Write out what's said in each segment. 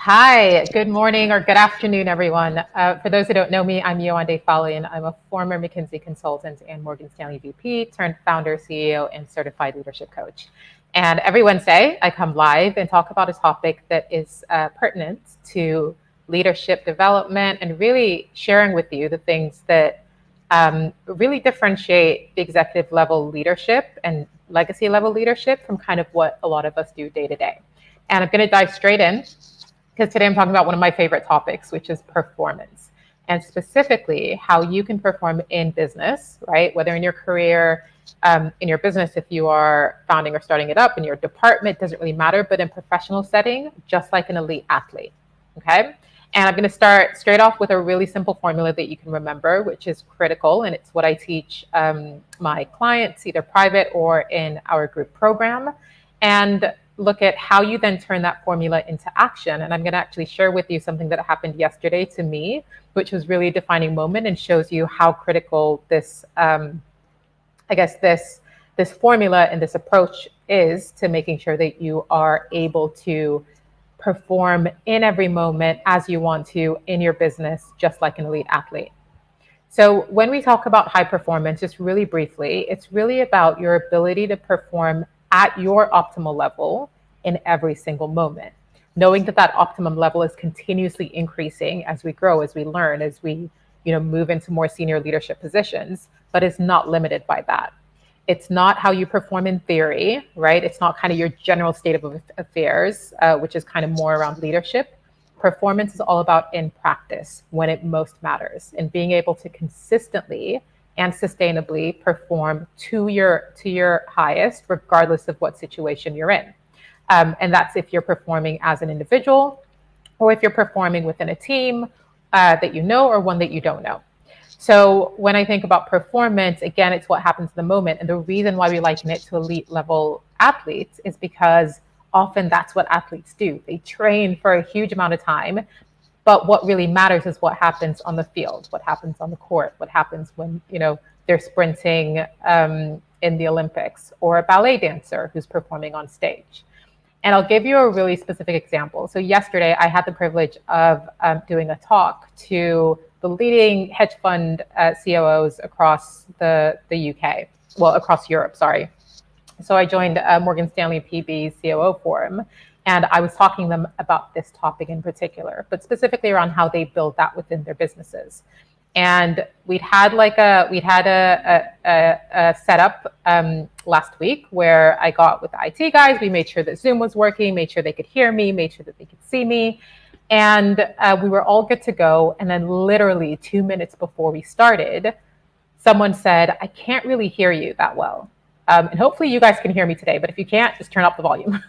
Hi, good morning or good afternoon, everyone. For those who don't know me, I'm Yewande Fowley, and I'm a former McKinsey consultant and Morgan Stanley VP turned founder, CEO, and certified leadership coach. And every Wednesday, I come live and talk about a topic that is pertinent to leadership development and really sharing with you the things that really differentiate the executive level leadership and legacy level leadership from kind of what a lot of us do day to day. And I'm going to dive straight in because today I'm talking about one of my favorite topics, which is performance, and specifically how you can perform in business, right? Whether in your career, in your business, if you are founding or starting it up, in your department, doesn't really matter, but in professional setting, just like an elite athlete, okay? And I'm going to start straight off with a really simple formula that you can remember, which is critical, and it's what I teach my clients, either private or in our group program. And look at how you then turn that formula into action. And I'm going to actually share with you something that happened yesterday to me, which was really a defining moment and shows you how critical this, this formula and this approach is to making sure that you are able to perform in every moment as you want to in your business, just like an elite athlete. So when we talk about high performance, just really briefly, it's really about your ability to perform at your optimal level in every single moment, knowing that that optimum level is continuously increasing as we grow, as we learn, as we move into more senior leadership positions, but it's not limited by that. It's not how you perform in theory, right? It's not kind of your general state of affairs, which is kind of more around leadership. Performance is all about in practice when it most matters, and being able to consistently and sustainably perform to your highest, regardless of what situation you're in. And that's if you're performing as an individual, or if you're performing within a team that you know, or one that you don't know. So when I think about performance, again, it's what happens in the moment. And the reason why we liken it to elite level athletes is because often that's what athletes do. They train for a huge amount of time, but what really matters is what happens on the field, what happens on the court, what happens when they're sprinting in the Olympics, or a ballet dancer who's performing on stage. And I'll give you a really specific example. So yesterday, I had the privilege of doing a talk to the leading hedge fund COOs across the UK, well, across Europe, sorry. So I joined Morgan Stanley PB's COO Forum, and I was talking to them about this topic in particular, but specifically around how they build that within their businesses. And we'd had a setup last week where I got with the IT guys. We made sure that Zoom was working, made sure they could hear me, made sure that they could see me. And we were all good to go. And then literally 2 minutes before we started, someone said, "I can't really hear you that well. And hopefully you guys can hear me today, but if you can't, just turn up the volume."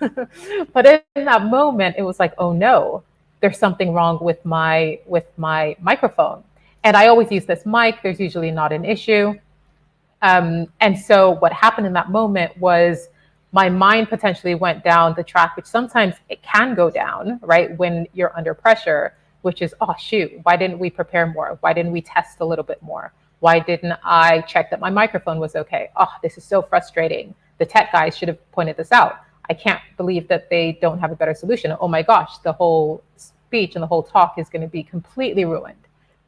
But in that moment, it was like, oh no, there's something wrong with my microphone. And I always use this mic. There's usually not an issue. And so what happened in that moment was my mind potentially went down the track, which sometimes it can go down, right, when you're under pressure, which is, oh, shoot, why didn't we prepare more? Why didn't we test a little bit more? Why didn't I check that my microphone was okay? Oh, this is so frustrating. The tech guys should have pointed this out. I can't believe that they don't have a better solution. Oh my gosh, the whole speech and the whole talk is going to be completely ruined,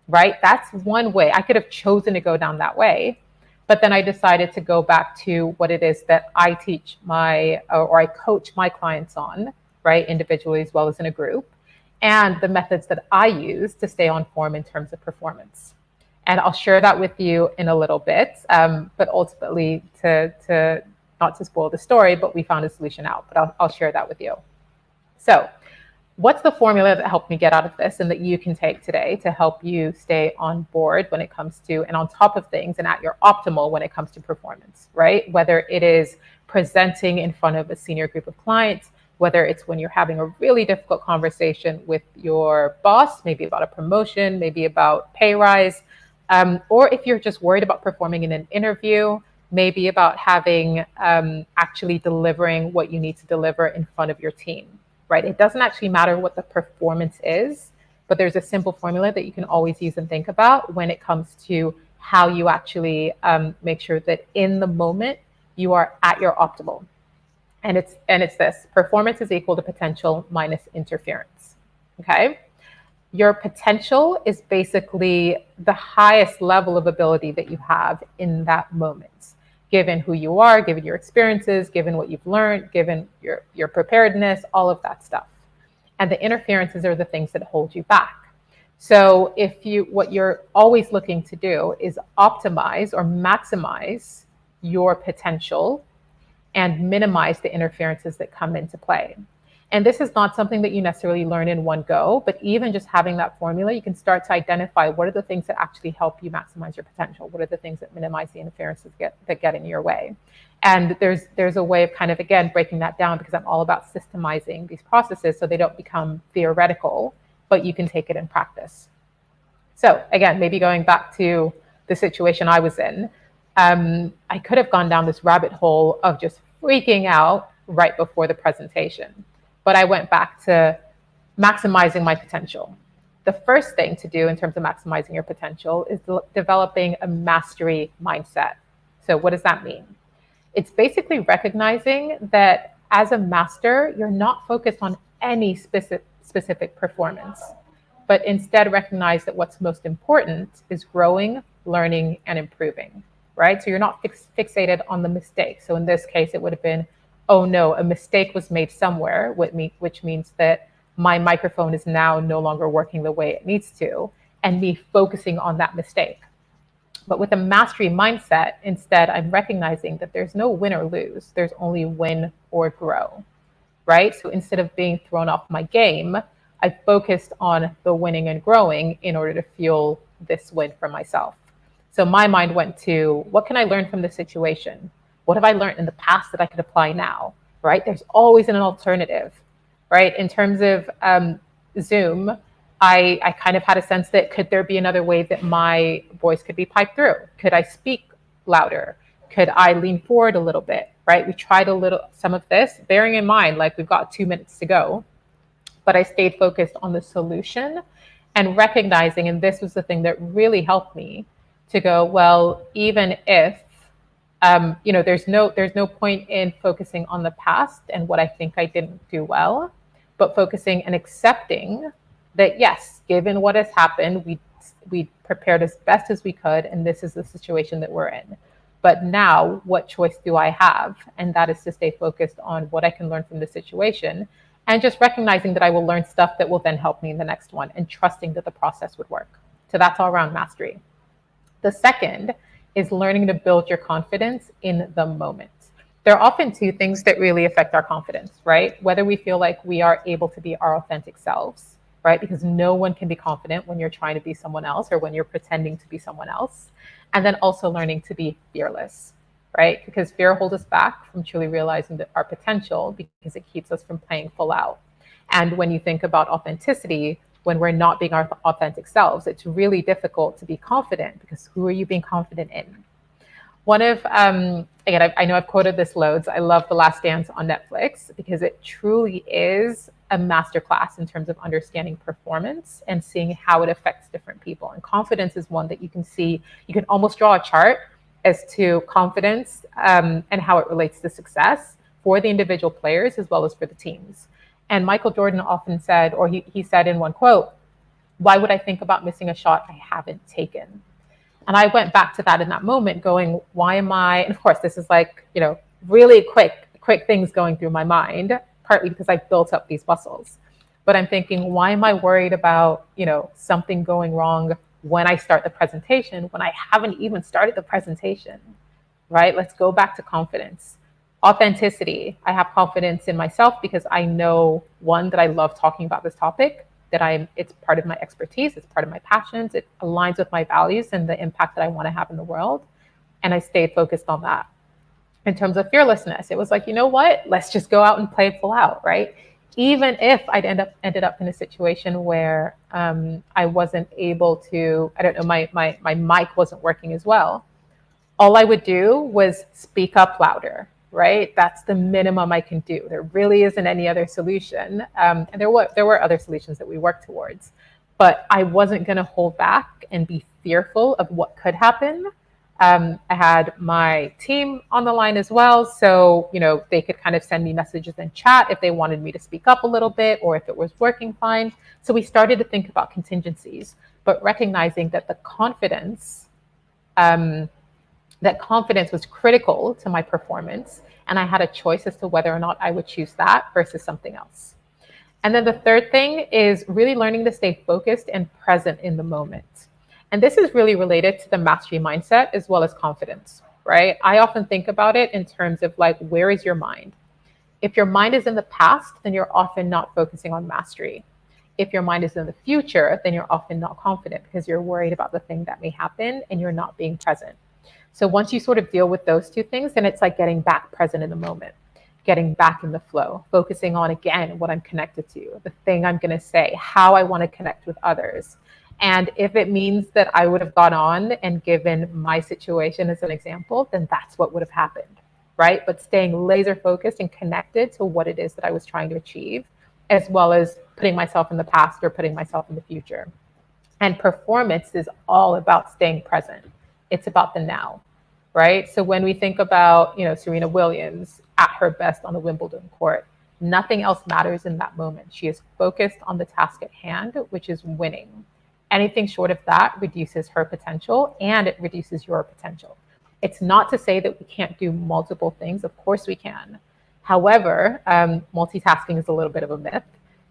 right? That's one way. I could have chosen to go down that way, but then I decided to go back to what it is that I teach or I coach my clients on, right? Individually as well as in a group, and the methods that I use to stay on form in terms of performance. And I'll share that with you in a little bit. But ultimately, to not to spoil the story, but we found a solution out. But I'll share that with you. So what's the formula that helped me get out of this and that you can take today to help you stay on board when it comes to and on top of things and at your optimal when it comes to performance, right? Whether it is presenting in front of a senior group of clients, whether it's when you're having a really difficult conversation with your boss, maybe about a promotion, maybe about pay rise, or if you're just worried about performing in an interview, maybe about having actually delivering what you need to deliver in front of your team, right? It doesn't actually matter what the performance is, but there's a simple formula that you can always use and think about when it comes to how you actually make sure that in the moment you are at your optimal. And it's this: performance is equal to potential minus interference. Okay. Your potential is basically the highest level of ability that you have in that moment, given who you are, given your experiences, given what you've learned, given your preparedness, all of that stuff. And the interferences are the things that hold you back. So what you're always looking to do is optimize or maximize your potential and minimize the interferences that come into play. And this is not something that you necessarily learn in one go, but even just having that formula, you can start to identify what are the things that actually help you maximize your potential. What are the things that minimize the interferences that get in your way? And there's a way of kind of, again, breaking that down, because I'm all about systemizing these processes so they don't become theoretical, but you can take it in practice. So again, maybe going back to the situation I was in, I could have gone down this rabbit hole of just freaking out right before the presentation. But I went back to maximizing my potential. The first thing to do in terms of maximizing your potential is developing a mastery mindset. So what does that mean? It's basically recognizing that as a master, you're not focused on any specific performance, but instead recognize that what's most important is growing, learning, and improving, right? So you're not fixated on the mistake. So in this case, it would have been, oh no, a mistake was made somewhere, which means that my microphone is now no longer working the way it needs to, and me focusing on that mistake. But with a mastery mindset, instead, I'm recognizing that there's no win or lose. There's only win or grow, right? So instead of being thrown off my game, I focused on the winning and growing in order to fuel this win for myself. So my mind went to, what can I learn from this situation? What have I learned in the past that I could apply now, right? There's always an alternative, right? In terms of Zoom, I kind of had a sense that, could there be another way that my voice could be piped through? Could I speak louder? Could I lean forward a little bit, right? We tried some of this, bearing in mind, like, we've got 2 minutes to go, but I stayed focused on the solution and recognizing, and this was the thing that really helped me to go, well, even if, there's no point in focusing on the past and what I think I didn't do well, but focusing and accepting that, yes, given what has happened, we prepared as best as we could, and this is the situation that we're in. But now, what choice do I have? And that is to stay focused on what I can learn from the situation, and just recognizing that I will learn stuff that will then help me in the next one, and trusting that the process would work. So that's all around mastery. The second is learning to build your confidence in the moment. There are often two things that really affect our confidence, right? Whether we feel like we are able to be our authentic selves, right? Because no one can be confident when you're trying to be someone else or when you're pretending to be someone else. And then also learning to be fearless, right? Because fear holds us back from truly realizing our potential, because it keeps us from playing full out. And when you think about authenticity, when we're not being our authentic selves, it's really difficult to be confident, because who are you being confident in? One of, again, I know I've quoted this loads. I love The Last Dance on Netflix, because it truly is a masterclass in terms of understanding performance and seeing how it affects different people. And confidence is one that you can see, you can almost draw a chart as to confidence and how it relates to success for the individual players as well as for the teams. And Michael Jordan often said, or he said in one quote, "Why would I think about missing a shot I haven't taken?" And I went back to that in that moment going, why am I, and of course, this is like, really quick things going through my mind, partly because I built up these muscles. But I'm thinking, why am I worried about, something going wrong when I start the presentation, when I haven't even started the presentation, right? Let's go back to confidence. Authenticity. I have confidence in myself because I know, one, that I love talking about this topic, that it's part of my expertise, it's part of my passions, it aligns with my values and the impact that I want to have in the world. And I stayed focused on that. In terms of fearlessness, it was like, you know what? Let's just go out and play full out, right? Even if I'd ended up in a situation where I wasn't able to, I don't know, my mic wasn't working as well. All I would do was speak up louder, right? That's the minimum I can do. There really isn't any other solution. And there were other solutions that we worked towards, but I wasn't going to hold back and be fearful of what could happen. I had my team on the line as well. So, they could kind of send me messages in chat if they wanted me to speak up a little bit or if it was working fine. So we started to think about contingencies, but recognizing that the um, confidence was critical to my performance. And I had a choice as to whether or not I would choose that versus something else. And then the third thing is really learning to stay focused and present in the moment. And this is really related to the mastery mindset as well as confidence, right? I often think about it in terms of like, where is your mind? If your mind is in the past, then you're often not focusing on mastery. If your mind is in the future, then you're often not confident because you're worried about the thing that may happen and you're not being present. So once you sort of deal with those two things, then it's like getting back present in the moment, getting back in the flow, focusing on, again, what I'm connected to, the thing I'm going to say, how I want to connect with others. And if it means that I would have gone on and given my situation as an example, then that's what would have happened, right? But staying laser focused and connected to what it is that I was trying to achieve, as well as putting myself in the past or putting myself in the future. And performance is all about staying present. It's about the now, right? So when we think about, Serena Williams at her best on the Wimbledon court, nothing else matters in that moment. She is focused on the task at hand, which is winning. Anything short of that reduces her potential and it reduces your potential. It's not to say that we can't do multiple things. Of course we can. However, multitasking is a little bit of a myth.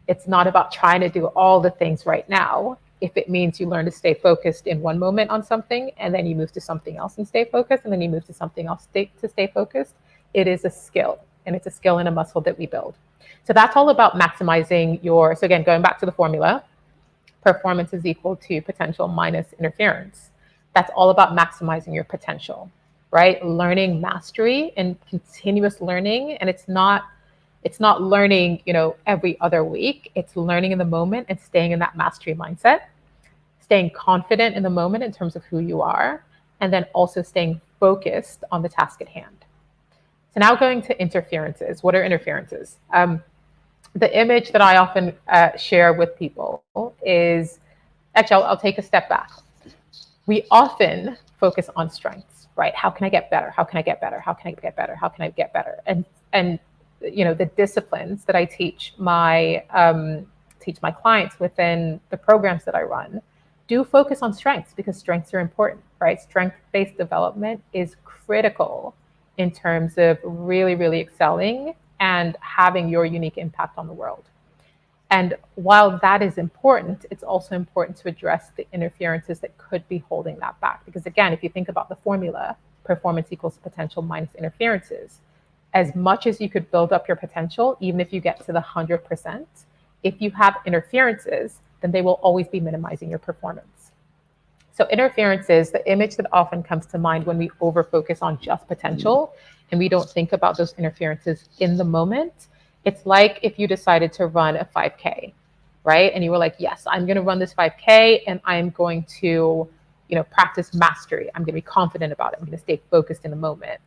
It's not about trying to do all the things right now. If it means you learn to stay focused in one moment on something, and then you move to something else and stay focused, and then you move to something else to stay focused, it is a skill, and it's a skill and a muscle that we build. So that's all about maximizing so again, going back to the formula, performance is equal to potential minus interference. That's all about maximizing your potential, right? Learning mastery and continuous learning. And it's not learning, every other week. It's learning in the moment and staying in that mastery mindset, staying confident in the moment in terms of who you are, and then also staying focused on the task at hand. So now going to interferences. What are interferences? The image that I often share with people is, actually, I'll take a step back. We often focus on strengths, right? How can I get better? How can I get better? How can I get better? How can I get better? And the disciplines that I teach my clients within the programs that I run do focus on strengths because strengths are important, right? Strength-based development is critical in terms of really, really excelling and having your unique impact on the world. And while that is important, it's also important to address the interferences that could be holding that back. Because again, if you think about the formula, performance equals potential minus interferences, as much as you could build up your potential, even if you get to the 100%, if you have interferences, then they will always be minimizing your performance. So interferences, the image that often comes to mind when we over-focus on just potential and we don't think about those interferences in the moment, it's like if you decided to run a 5K, right? And you were like, yes, I'm going to run this 5K and I'm going to, practice mastery. I'm going to be confident about it. I'm going to stay focused in the moment.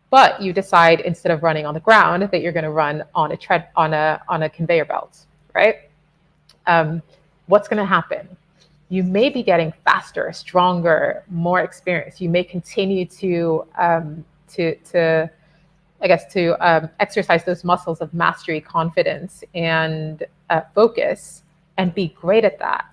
But you decide instead of running on the ground that you're going to run on a conveyor belt, right? What's going to happen? You may be getting faster, stronger, more experienced. You may continue to exercise those muscles of mastery, confidence, and focus, and be great at that.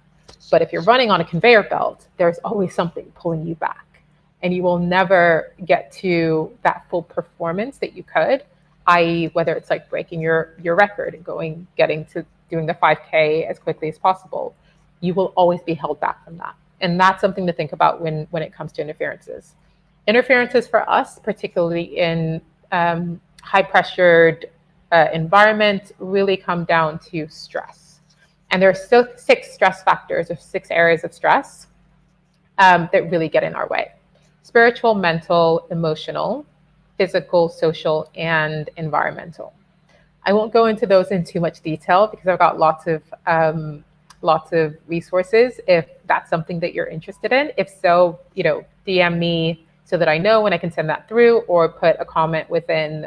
But if you're running on a conveyor belt, there's always something pulling you back, and you will never get to that full performance that you could, i.e., whether it's like breaking your record and getting to doing the 5K as quickly as possible. You will always be held back from that. And that's something to think about when it comes to interferences. Interferences for us, particularly in high-pressured environment, really come down to stress. And there are still 6 stress factors or 6 areas of stress that really get in our way: spiritual, mental, emotional, physical, social, and environmental. I won't go into those in too much detail because I've got lots of resources if that's something that you're interested in. If so, DM me so that I know when I can send that through, or put a comment within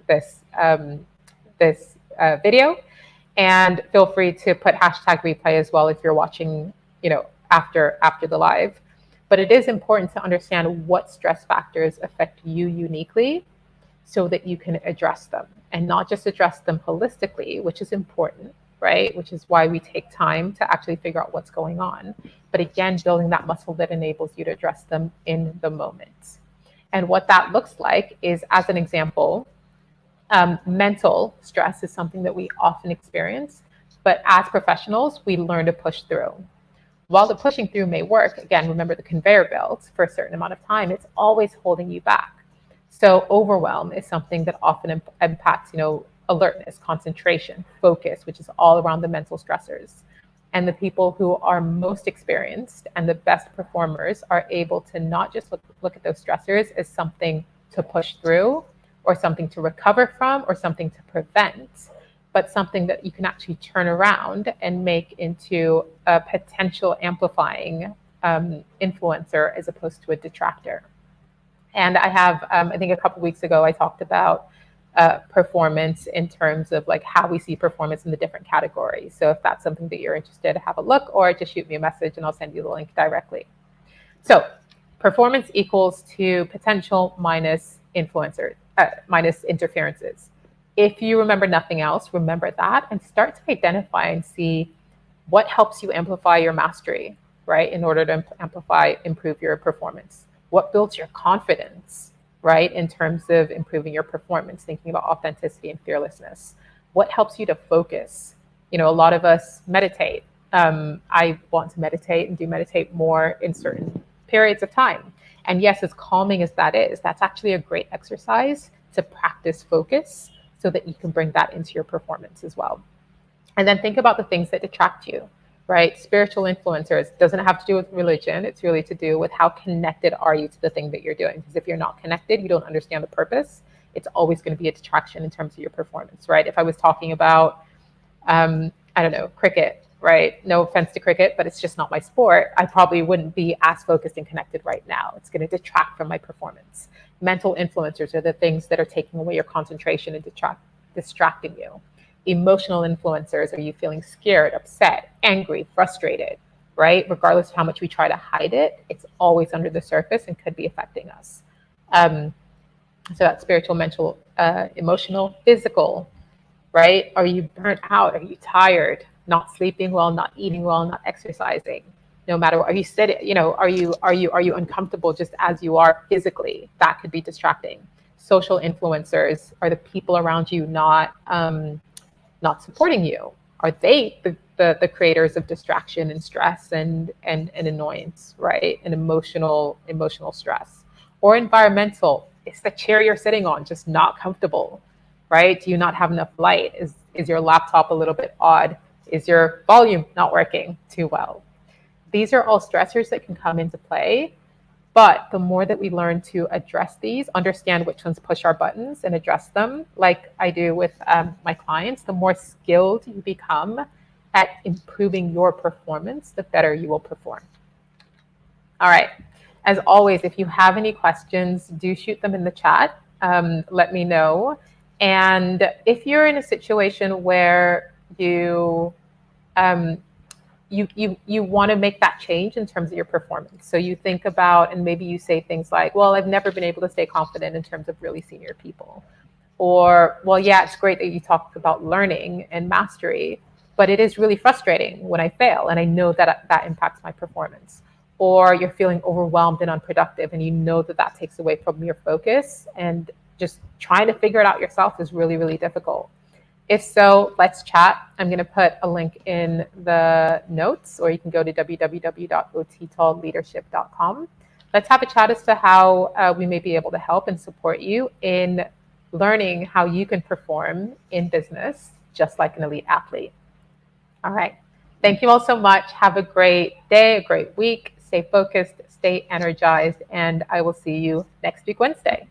this video. And feel free to put hashtag replay as well if you're watching, after the live. But it is important to understand what stress factors affect you uniquely so that you can address them, and not just address them holistically, which is important, right? Which is why we take time to actually figure out what's going on. But again, building that muscle that enables you to address them in the moment. And what that looks like is, as an example, mental stress is something that we often experience, but as professionals, we learn to push through. While the pushing through may work, again, remember the conveyor belt for a certain amount of time, it's always holding you back. So overwhelm is something that often impacts, alertness, concentration, focus, which is all around the mental stressors. And the people who are most experienced and the best performers are able to not just look at those stressors as something to push through or something to recover from or something to prevent, but something that you can actually turn around and make into a potential amplifying influencer as opposed to a detractor. And I have, I think a couple weeks ago, I talked about performance in terms of like how we see performance in the different categories. So if that's something that you're interested, have a look, or just shoot me a message and I'll send you the link directly. So performance equals to potential minus influencer, minus interferences. If you remember nothing else, remember that and start to identify and see what helps you amplify your mastery, right? In order to improve your performance. What builds your confidence, right? In terms of improving your performance, thinking about authenticity and fearlessness. What helps you to focus? A lot of us meditate. I want to meditate and do meditate more in certain periods of time. And yes, as calming as that is, that's actually a great exercise to practice focus so that you can bring that into your performance as well. And then think about the things that detract you, right? Spiritual influencers doesn't have to do with religion. It's really to do with how connected are you to the thing that you're doing. Because if you're not connected, you don't understand the purpose. It's always going to be a detraction in terms of your performance, right? If I was talking about, cricket, right? No offense to cricket, but it's just not my sport. I probably wouldn't be as focused and connected right now. It's going to detract from my performance. Mental influencers are the things that are taking away your concentration and distracting you. Emotional influencers are you feeling scared, upset, angry, frustrated, right? Regardless of how much we try to hide it, it's always under the surface and could be affecting us. So that's spiritual, mental, emotional, physical, right? Are you burnt out? Are you tired? Not sleeping well, not eating well, not exercising? No matter what, are you sitting, are you uncomfortable just as you are physically? That could be distracting. Social influencers are the people around you not supporting you. Are they the creators of distraction and stress and annoyance, right? And emotional stress. Or environmental, it's the chair you're sitting on just not comfortable, right? Do you not have enough light? Is your laptop a little bit odd? Is your volume not working too well? These are all stressors that can come into play. But the more that we learn to address these, understand which ones push our buttons and address them, like I do with my clients, the more skilled you become at improving your performance, the better you will perform. All right. As always, if you have any questions, do shoot them in the chat. Let me know. And if you're in a situation where you want to make that change in terms of your performance. So you think about, and maybe you say things like, well, I've never been able to stay confident in terms of really senior people. Or, well, yeah, it's great that you talked about learning and mastery, but it is really frustrating when I fail and I know that that impacts my performance. Or you're feeling overwhelmed and unproductive and you know that that takes away from your focus, and just trying to figure it out yourself is really, really difficult. If so, let's chat. I'm going to put a link in the notes, or you can go to www.ottalleadership.com. Let's have a chat as to how we may be able to help and support you in learning how you can perform in business just like an elite athlete. All right. Thank you all so much. Have a great day, a great week. Stay focused, stay energized, and I will see you next week, Wednesday.